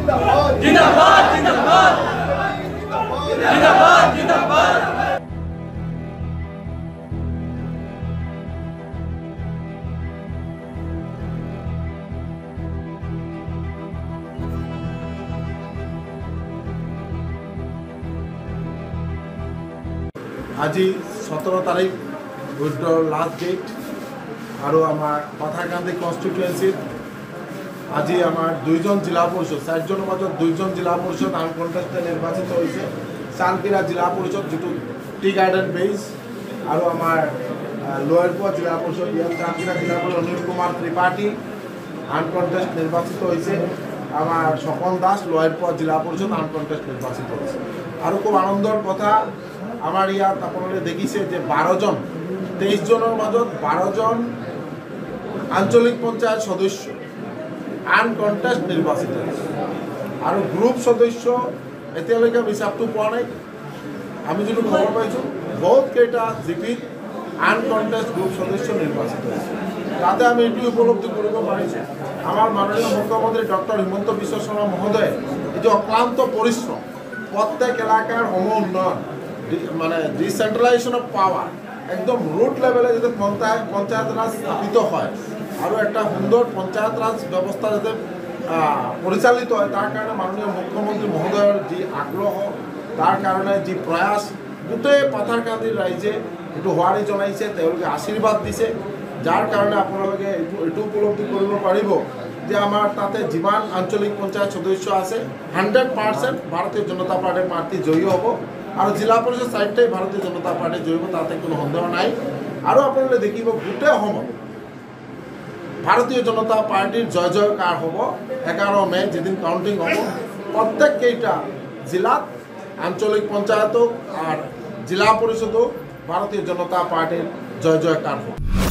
जिंदाबाद जिंदाबाद जिंदाबाद जिंदाबाद। আজি 17 তাৰিখ ভোটৰ লাষ্ট ডেট আৰু আমাৰ পাথাৰকান্দি কনষ্টিটুৱেঞ্চিত আজি আমাৰ 2জন জিলা পৰিষদ 4জনৰ মাজত 2জন জিলা পৰিষদ আনকণ্টেষ্টেড নিৰ্বাচিত হৈছে। চালকিৰা জিলা পৰিষদ যিটো টি গাৰ্ডেন বেজ আৰু আমাৰ লয়াৰপুৰ জিলা পৰিষদ ইয়াত চালকিৰা জিলা পৰিষদ অনিল কুমাৰ ত্ৰিপাঠী আনকণ্টেষ্ট নিৰ্বাচিত হৈছে। আমাৰ স্বপন দাস লয়াৰপুৰ জিলা পৰিষদ আনকণ্টেষ্ট নিৰ্বাচিত হৈছে। আৰু খুব আনন্দৰ কথা আমাৰ ইয়াত আপোনালোকে দেখিছে যে 12জন 23জনৰ মাজত 12জন আঞ্চলিক পঞ্চায়ত সদস্য আনকণ্টেষ্ট নিৰ্বাচিত হৈছে আৰু গ্ৰুপ সদস্য এতিয়ালৈকে হিচাপটো পোৱা নাই। আমি যিটো খবৰ পাইছোঁ বহুতকেইটা জিপিত আনকণ্টেষ্ট গ্ৰুপ সদস্য নিৰ্বাচিত হৈছে। তাতে আমি এইটো উপলব্ধি কৰিব পাৰিছোঁ আমাৰ মাননীয় মুখ্যমন্ত্ৰী ডক্টৰ হিমন্ত বিশ্ব শৰ্মা মহোদয়ে এইটো অক্লান্ত পৰিশ্ৰম প্ৰত্যেক এলেকাৰ সম উন্নয়ন মানে ডিচেন্ট্ৰেলাইজেশ্যন অফ পাৱাৰ একদম ৰুট লেভেলে যাতে পঞ্চায়ত ৰাজ স্থাপিত হয় আৰু একটা সুন্দৰ পঞ্চায়ত ৰাজ ব্যৱস্থা যাতে পৰিচালিত হয় তাৰ কাৰণে মাননীয় মুখ্যমন্ত্ৰী মহোদয়ৰ যি আগ্ৰহ তাৰ কাৰণে যি প্ৰয়াস গোটেই পাথাৰকান্দিৰ ৰাইজে এইটো হোৱাৰি জনাইছে, তেওঁলোকে আশীৰ্বাদ দিছে। যাৰ কাৰণে আপোনালোকে এইটো উপলব্ধি কৰিব পাৰিব যে আমাৰ তাতে যিমান আঞ্চলিক পঞ্চায়ত সদস্য আছে 100% ভাৰতীয় জনতা পাৰ্টিৰ প্ৰাৰ্থী জয়ী হ'ব আৰু জিলা পৰিষদ 4টাই ভাৰতীয় জনতা পাৰ্টি জয়ী হ'ব, তাতে কোনো সন্দেহ নাই। আৰু আপোনালোকে দেখিব গোটেই অসমত ভাৰতীয় জনতা পাৰ্টিৰ জয় জয়কাৰ হ'ব। 11 মে যেদিন কাউণ্টিং হ'ব প্ৰত্যেককেইটা জিলাত আঞ্চলিক পঞ্চায়তক আৰ জিলা পৰিষদও ভাৰতীয় জনতা পাৰ্টিৰ জয় জয়কাৰ হবে।